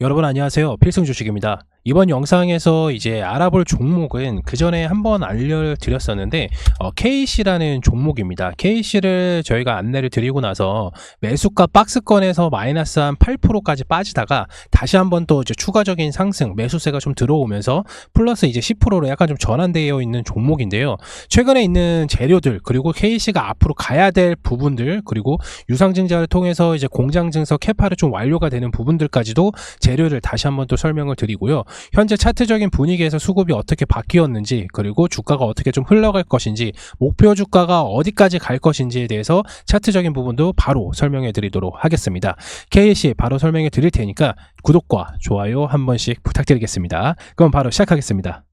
여러분 안녕하세요. 필승 주식입니다. 이번 영상에서 이제 알아볼 종목은 그 전에 한번 알려드렸었는데 KC라는 종목입니다. KC를 저희가 안내를 드리고 나서 매수가 박스권에서 마이너스 한 8%까지 빠지다가 다시 한번 또 이제 추가적인 상승 매수세가 좀 들어오면서 플러스 이제 10%로 약간 좀 전환되어 있는 종목인데요. 최근에 있는 재료들 그리고 KC가 앞으로 가야 될 부분들 그리고 유상증자를 통해서 이제 공장 증서 캐파를 좀 완료가 되는 부분들까지도 재료를 다시 한번 또 설명을 드리고요. 현재 차트적인 분위기에서 수급이 어떻게 바뀌었는지 그리고 주가가 어떻게 좀 흘러갈 것인지 목표 주가가 어디까지 갈 것인지에 대해서 차트적인 부분도 바로 설명해 드리도록 하겠습니다. KC 바로 설명해 드릴 테니까 구독과 좋아요 한 번씩 부탁드리겠습니다. 그럼 바로 시작하겠습니다.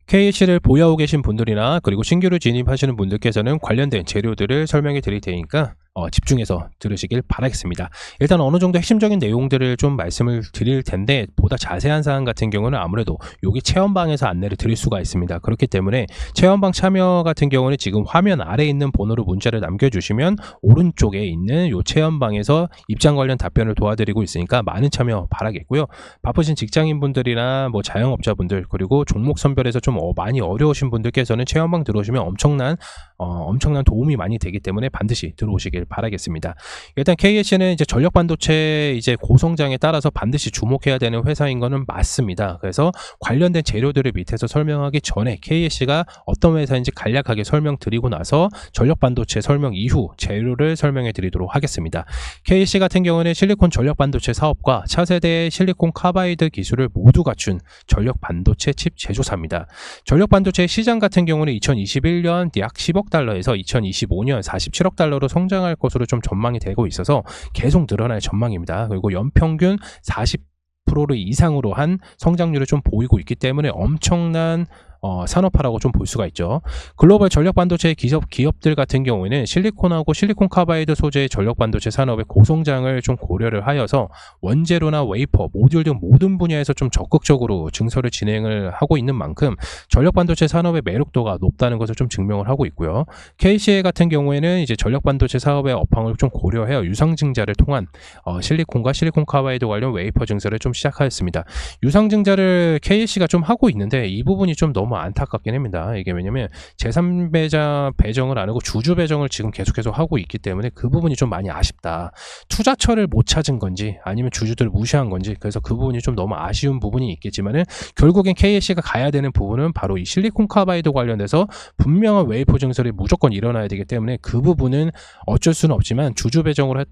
KC를 보유하고 계신 분들이나 그리고 신규로 진입하시는 분들께서는 관련된 재료들을 설명해 드릴 테니까 집중해서 들으시길 바라겠습니다. 일단 어느 정도 핵심적인 내용들을 좀 말씀을 드릴 텐데 보다 자세한 사항 같은 경우는 아무래도 여기 체험방에서 안내를 드릴 수가 있습니다. 그렇기 때문에 체험방 참여 같은 경우는 지금 화면 아래에 있는 번호로 문자를 남겨주시면 오른쪽에 있는 요 체험방에서 입장 관련 답변을 도와드리고 있으니까 많은 참여 바라겠고요. 바쁘신 직장인분들이나 뭐 자영업자분들 그리고 종목 선별에서 좀 많이 어려우신 분들께서는 체험방 들어오시면 엄청난 도움이 많이 되기 때문에 반드시 들어오시길 바라겠습니다. 일단 KC는 이제 전력 반도체 이제 고성장에 따라서 반드시 주목해야 되는 회사인 거는 맞습니다. 그래서 관련된 재료들을 밑에서 설명하기 전에 KC가 어떤 회사인지 간략하게 설명드리고 나서 전력 반도체 설명 이후 재료를 설명해 드리도록 하겠습니다. KC 같은 경우는 실리콘 전력 반도체 사업과 차세대 실리콘 카바이드 기술을 모두 갖춘 전력 반도체 칩 제조사입니다. 전력 반도체 시장 같은 경우는 2021년 약 10억 달러에서 2025년 47억 달러로 성장할 것으로 좀 전망이 되고 있어서 계속 늘어날 전망입니다. 그리고 연평균 40% 이상으로 한 성장률을 좀 보이고 있기 때문에 엄청난 산업화라고 좀 볼 수가 있죠. 글로벌 전력 반도체 기업들 같은 경우에는 실리콘하고 실리콘 카바이드 소재의 전력 반도체 산업의 고성장을 좀 고려를 하여서 원재료나 웨이퍼, 모듈 등 모든 분야에서 좀 적극적으로 증설을 진행을 하고 있는 만큼 전력 반도체 산업의 매력도가 높다는 것을 좀 증명을 하고 있고요. KCA 같은 경우에는 이제 전력 반도체 사업의 업황을 좀 고려하여 유상증자를 통한 실리콘과 실리콘 카바이드 관련 웨이퍼 증설을 좀 시작하였습니다. 유상증자를 KC가 좀 하고 있는데 이 부분이 좀 너무 안타깝긴 합니다. 이게 왜냐면 제3배자 배정을 안 하고 주주 배정을 지금 계속해서 하고 있기 때문에 그 부분이 좀 많이 아쉽다. 투자처를 못 찾은 건지 아니면 주주들을 무시한 건지 그래서 그 부분이 좀 너무 아쉬운 부분이 있겠지만은 결국엔 KC가 가야 되는 부분은 바로 이 실리콘 카바이드 관련돼서 분명한 웨이퍼 증설이 무조건 일어나야 되기 때문에 그 부분은 어쩔 수는 없지만 주주 배정을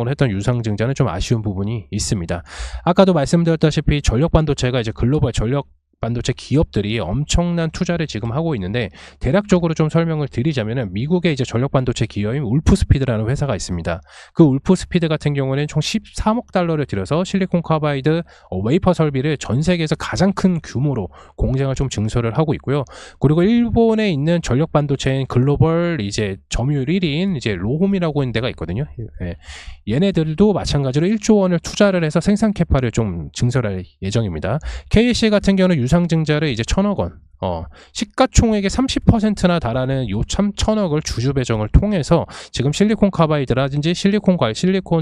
했던 유상증자는 좀 아쉬운 부분이 있습니다. 아까도 말씀드렸다시피 전력 반도체가 이제 글로벌 전력 반도체 기업들이 엄청난 투자를 지금 하고 있는데 대략적으로 좀 설명을 드리자면은 미국의 이제 전력 반도체 기업인 울프스피드라는 회사가 있습니다. 그 울프스피드 같은 경우는 총 13억 달러를 들여서 실리콘 카바이드 웨이퍼 설비를 전 세계에서 가장 큰 규모로 공장을 좀 증설을 하고 있고요. 그리고 일본에 있는 전력 반도체인 글로벌 이제 점유율 1위인 이제 로홈이라고 하는 데가 있거든요. 예. 얘네들도 마찬가지로 1조 원을 투자를 해서 생산 캐파를 좀 증설할 예정입니다. KC 같은 경우는 유상증자를 이제 1,000억 원 시가총액의 30%나 달하는 요 참 1,000억을 주주 배정을 통해서 지금 실리콘 카바이드라든지 실리콘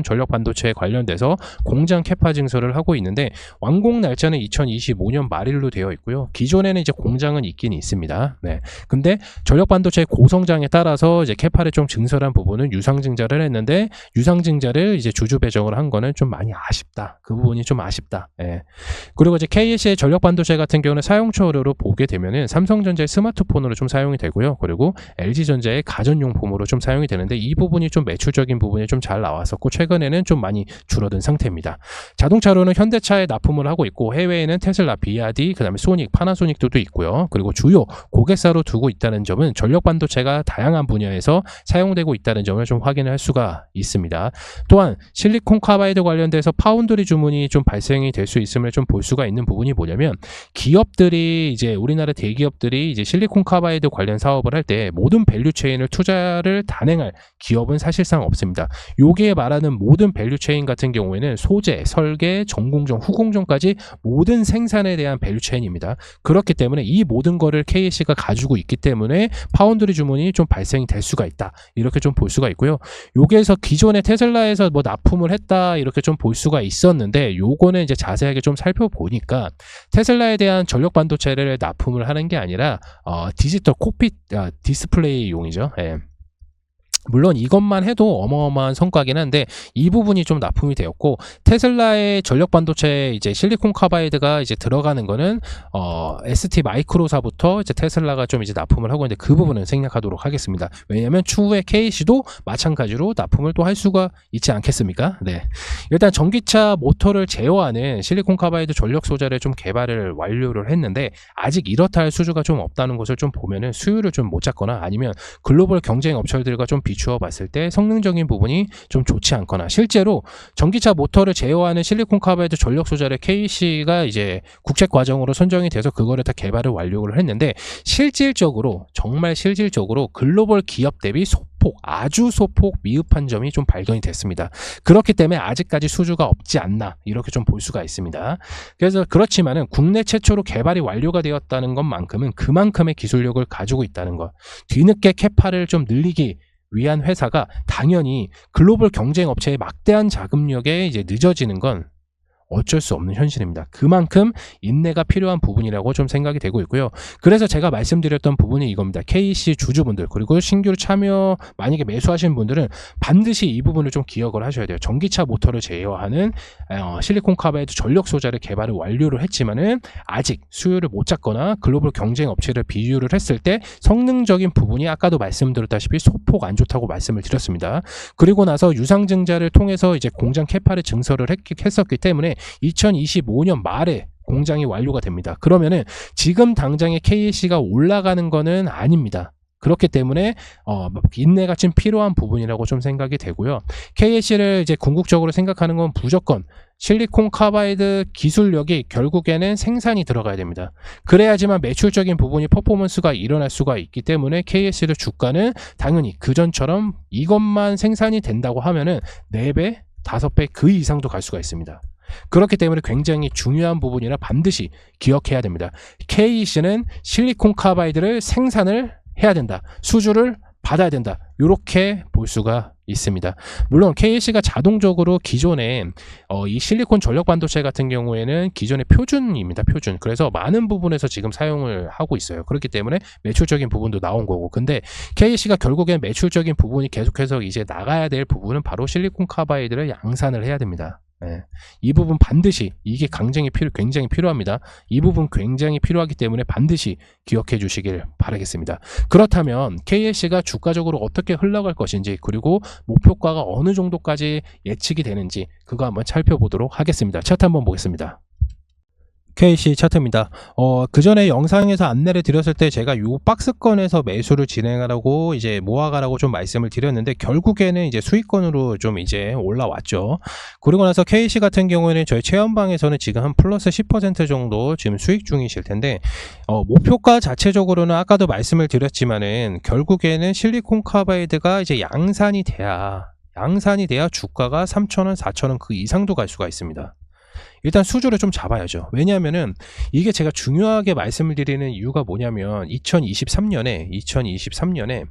전력 반도체에 관련돼서 공장 캐파 증설을 하고 있는데 완공 날짜는 2025년 말일로 되어 있고요. 기존에는 이제 공장은 있긴 있습니다. 네. 근데 전력 반도체 고성장에 따라서 이제 캐파를 좀 증설한 부분은 유상증자를 했는데 유상증자를 이제 주주 배정을 한 거는 좀 많이 아쉽다. 그 부분이 좀 아쉽다. 네. 그리고 이제 KC의 전력 반도체 같은 경우는 사용처로 보게 되면 삼성전자의 스마트폰으로 좀 사용이 되고요. 그리고 LG전자의 가전용품으로 좀 사용이 되는데 이 부분이 좀 매출적인 부분이 좀 잘 나왔었고 최근에는 좀 많이 줄어든 상태입니다. 자동차로는 현대차에 납품을 하고 있고 해외에는 테슬라, BYD, 그다음에 소닉, 파나소닉도 있고요. 그리고 주요 고객사로 두고 있다는 점은 전력 반도체가 다양한 분야에서 사용되고 있다는 점을 좀 확인을 할 수가 있습니다. 또한 실리콘 카바이드 관련돼서 파운드리 주문이 좀 발생이 될 수 있음을 좀 볼 수가 있는 부분이 뭐냐면 기업들이 이제 우리나라 우리나라 대기업들이 이제 실리콘 카바이드 관련 사업을 할 때 모든 밸류체인을 투자를 단행할 기업은 사실상 없습니다. 여기에 말하는 모든 밸류체인 같은 경우에는 소재, 설계, 전공정, 후공정까지 모든 생산에 대한 밸류체인입니다. 그렇기 때문에 이 모든 거를 KC가 가지고 있기 때문에 파운드리 주문이 좀 발생이 될 수가 있다. 이렇게 좀 볼 수가 있고요. 여기에서 기존의 테슬라에서 뭐 납품을 했다 이렇게 좀 볼 수가 있었는데 요거는 이제 자세하게 좀 살펴보니까 테슬라에 대한 전력 반도체를 납품을 하는 게 아니라 디지털 콕핏 디스플레이용이죠. 예. 물론 이것만 해도 어마어마한 성과긴 한데 이 부분이 좀 납품이 되었고 테슬라의 전력 반도체 이제 실리콘 카바이드가 이제 들어가는 거는 ST 마이크로사부터 이제 테슬라가 좀 이제 납품을 하고 있는데 그 부분은 생략하도록 하겠습니다. 왜냐하면 추후에 KC도 마찬가지로 납품을 또 할 수가 있지 않겠습니까? 네. 일단 전기차 모터를 제어하는 실리콘 카바이드 전력 소재를 좀 개발을 완료를 했는데 아직 이렇다 할 수주가 좀 없다는 것을 좀 보면은 수율을 좀 못 잡거나 아니면 글로벌 경쟁 업체들과 좀 비추어 봤을 때 성능적인 부분이 좀 좋지 않거나 실제로 전기차 모터를 제어하는 실리콘 카바이드 전력 소재를 KC가 이제 국책 과정으로 선정이 돼서 그거를 다 개발을 완료를 했는데 실질적으로 정말 실질적으로 글로벌 기업 대비 아주 소폭 미흡한 점이 좀 발견이 됐습니다. 그렇기 때문에 아직까지 수주가 없지 않나 이렇게 좀 볼 수가 있습니다. 그래서 그렇지만은 국내 최초로 개발이 완료가 되었다는 것만큼은 그만큼의 기술력을 가지고 있다는 것. 뒤늦게 캐파를 좀 늘리기 위한 회사가 당연히 글로벌 경쟁 업체의 막대한 자금력에 이제 늦어지는 건 어쩔 수 없는 현실입니다. 그만큼 인내가 필요한 부분이라고 좀 생각이 되고 있고요. 그래서 제가 말씀드렸던 부분이 이겁니다. KC 주주분들 그리고 신규로 참여 만약에 매수하시는 분들은 반드시 이 부분을 좀 기억을 하셔야 돼요. 전기차 모터를 제어하는 실리콘 카바이드 전력 소재를 개발을 완료를 했지만은 아직 수요를 못 잡거나 글로벌 경쟁 업체를 비교를 했을 때 성능적인 부분이 아까도 말씀드렸다시피 소폭 안 좋다고 말씀을 드렸습니다. 그리고 나서 유상증자를 통해서 이제 공장 캐파를 증설을 했었기 때문에 2025년 말에 공장이 완료가 됩니다. 그러면은 지금 당장에 KC가 올라가는 거는 아닙니다. 그렇기 때문에 인내가 좀 필요한 부분이라고 좀 생각이 되고요. KC를 이제 궁극적으로 생각하는 건 무조건 실리콘 카바이드 기술력이 결국에는 생산이 들어가야 됩니다. 그래야지만 매출적인 부분이 퍼포먼스가 일어날 수가 있기 때문에 KC의 주가는 당연히 그전처럼 이것만 생산이 된다고 하면은 4배, 5배 그 이상도 갈 수가 있습니다. 그렇기 때문에 굉장히 중요한 부분이라 반드시 기억해야 됩니다. KC는 실리콘 카바이드를 생산을 해야 된다. 수주를 받아야 된다. 이렇게 볼 수가 있습니다. 물론 KC가 자동적으로 기존에 이 실리콘 전력 반도체 같은 경우에는 기존의 표준입니다. 표준. 그래서 많은 부분에서 지금 사용을 하고 있어요. 그렇기 때문에 매출적인 부분도 나온 거고. 근데 KC가 결국엔 매출적인 부분이 계속해서 이제 나가야 될 부분은 바로 실리콘 카바이드를 양산을 해야 됩니다. 네. 이 부분 반드시 이게 굉장히 필요합니다. 이 부분 굉장히 필요하기 때문에 반드시 기억해 주시길 바라겠습니다. 그렇다면 KC가 주가적으로 어떻게 흘러갈 것인지 그리고 목표가가 어느 정도까지 예측이 되는지 그거 한번 살펴보도록 하겠습니다. 차트 한번 보겠습니다. KC 차트입니다. 그 전에 영상에서 안내를 드렸을 때 제가 요 박스권에서 매수를 진행하라고 이제 모아가라고 좀 말씀을 드렸는데 결국에는 이제 수익권으로 좀 이제 올라왔죠. 그리고 나서 KC 같은 경우에는 저희 체험방에서는 지금 한 플러스 10% 정도 지금 수익 중이실 텐데 목표가 자체적으로는 아까도 말씀을 드렸지만은 결국에는 실리콘 카바이드가 이제 양산이 돼야 주가가 3,000원, 4,000원 그 이상도 갈 수가 있습니다. 일단 수주를 좀 잡아야죠. 왜냐하면은 이게 제가 중요하게 말씀을 드리는 이유가 뭐냐면 2023년에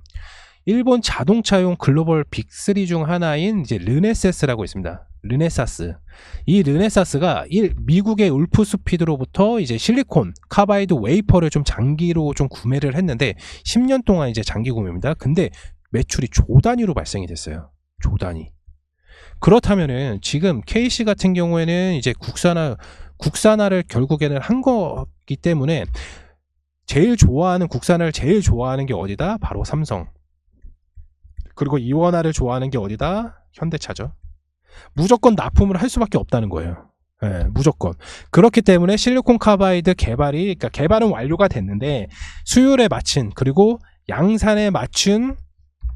일본 자동차용 글로벌 빅3 중 하나인 이제 르네사스라고 있습니다. 르네사스. 이 르네사스가 미국의 울프스피드로부터 이제 실리콘 카바이드 웨이퍼를 좀 장기로 좀 구매를 했는데 10년 동안 이제 장기 구매입니다. 근데 매출이 조 단위로 발생이 됐어요. 조 단위. 그렇다면은 지금 KC 같은 경우에는 이제 국산화를 결국에는 한 거기 때문에 국산화를 제일 좋아하는 게 어디다? 바로 삼성. 그리고 이원화를 좋아하는 게 어디다? 현대차죠. 무조건 납품을 할 수밖에 없다는 거예요. 네, 무조건. 그렇기 때문에 실리콘 카바이드 그러니까 개발은 완료가 됐는데 수율에 맞춘 그리고 양산에 맞춘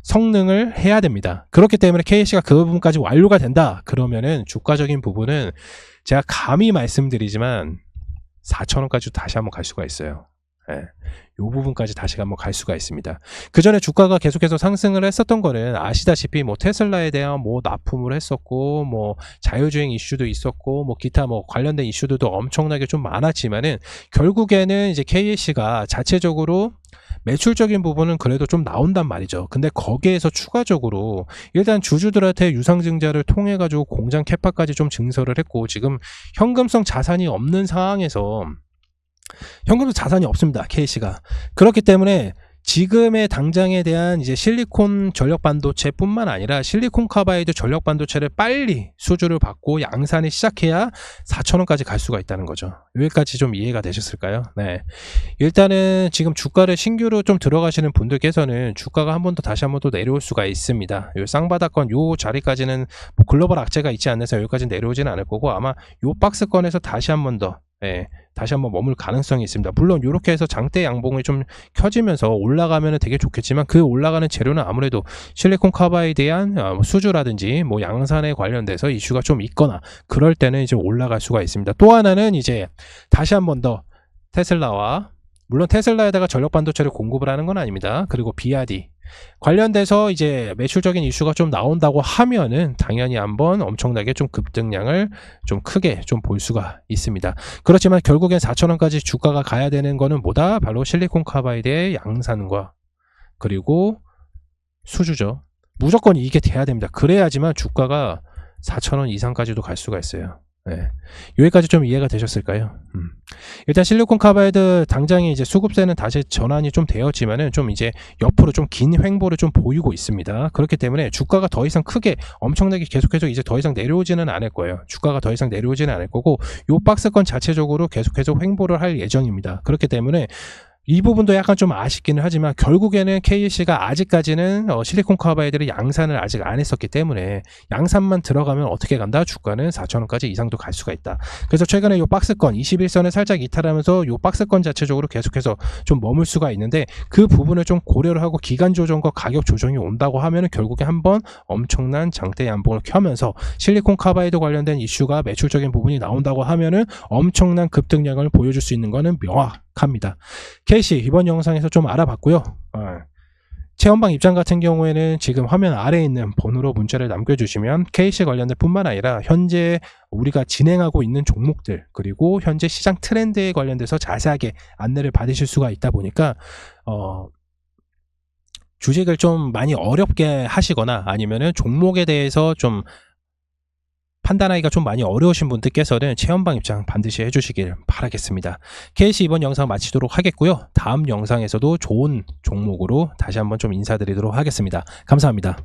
성능을 해야 됩니다. 그렇기 때문에 KC가 그 부분까지 완료가 된다. 그러면은 주가적인 부분은 제가 감히 말씀드리지만 4,000원까지 다시 한번 갈 수가 있어요. 예. 요 부분까지 다시 한번 갈 수가 있습니다. 그 전에 주가가 계속해서 상승을 했었던 거는 아시다시피 뭐 테슬라에 대한 뭐 납품을 했었고 뭐 자율주행 이슈도 있었고 뭐 기타 뭐 관련된 이슈들도 엄청나게 좀 많았지만은 결국에는 이제 KC가 자체적으로 매출적인 부분은 그래도 좀 나온단 말이죠. 근데 거기에서 추가적으로 일단 주주들한테 유상증자를 통해 가지고 공장 캐파까지 좀 증설을 했고 지금 현금성 자산이 없는 상황에서 현금성 자산이 없습니다. KC가. 그렇기 때문에 지금의 당장에 대한 이제 실리콘 전력 반도체뿐만 아니라 실리콘 카바이드 전력 반도체를 빨리 수주를 받고 양산이 시작해야 4,000원까지 갈 수가 있다는 거죠. 여기까지 좀 이해가 되셨을까요? 네. 일단은 지금 주가를 신규로 좀 들어가시는 분들께서는 주가가 한 번 더 다시 한 번 더 내려올 수가 있습니다. 요 쌍바닥권 요 자리까지는 뭐 글로벌 악재가 있지 않아서 여기까지 내려오지는 않을 거고 아마 요 박스권에서 다시 한 번 더 다시 한번 머물 가능성이 있습니다. 물론 이렇게 해서 장대 양봉이 좀 켜지면서 올라가면 되게 좋겠지만 그 올라가는 재료는 아무래도 실리콘 카바이드에 대한 수주라든지 뭐 양산에 관련돼서 이슈가 좀 있거나 그럴 때는 이제 올라갈 수가 있습니다. 또 하나는 이제 다시 한번 더 테슬라와 물론 테슬라에다가 전력 반도체를 공급을 하는 건 아닙니다. 그리고 BRD 관련돼서 이제 매출적인 이슈가 좀 나온다고 하면은 당연히 한번 엄청나게 좀 급등량을 좀 크게 좀 볼 수가 있습니다. 그렇지만 결국엔 4,000원까지 주가가 가야 되는 거는 뭐다? 바로 실리콘 카바이드의 양산과 그리고 수주죠. 무조건 이게 돼야 됩니다. 그래야지만 주가가 4,000원 이상까지도 갈 수가 있어요. 네. 여기까지 좀 이해가 되셨을까요? 일단 실리콘 카바이드 당장에 이제 수급세는 다시 전환이 좀 되었지만은 좀 이제 옆으로 좀 긴 횡보를 좀 보이고 있습니다. 그렇기 때문에 주가가 더 이상 크게 엄청나게 계속해서 이제 더 이상 내려오지는 않을 거예요. 주가가 더 이상 내려오지는 않을 거고 요 박스권 자체적으로 계속해서 횡보를 할 예정입니다. 그렇기 때문에 이 부분도 약간 좀 아쉽기는 하지만 결국에는 KC가 아직까지는 실리콘 카바이드를 양산을 아직 안 했었기 때문에 양산만 들어가면 어떻게 간다? 주가는 4,000원까지 이상도 갈 수가 있다. 그래서 최근에 이 박스권 21선을 살짝 이탈하면서 이 박스권 자체적으로 계속해서 좀 머물 수가 있는데 그 부분을 좀 고려를 하고 기간 조정과 가격 조정이 온다고 하면은 결국에 한번 엄청난 장대 양봉을 켜면서 실리콘 카바이드 관련된 이슈가 매출적인 부분이 나온다고 하면은 엄청난 급등량을 보여줄 수 있는 거는 명확합니다. KC 이번 영상에서 좀 알아봤고요. 체험방 입장 같은 경우에는 지금 화면 아래에 있는 번호로 문자를 남겨주시면 KC 관련된 뿐만 아니라 현재 우리가 진행하고 있는 종목들 그리고 현재 시장 트렌드에 관련돼서 자세하게 안내를 받으실 수가 있다 보니까 주식을 좀 많이 어렵게 하시거나 아니면은 종목에 대해서 좀 판단하기가 좀 많이 어려우신 분들께서는 체험방 입장 반드시 해주시길 바라겠습니다. KC 이번 영상 마치도록 하겠고요. 다음 영상에서도 좋은 종목으로 다시 한번 좀 인사드리도록 하겠습니다. 감사합니다.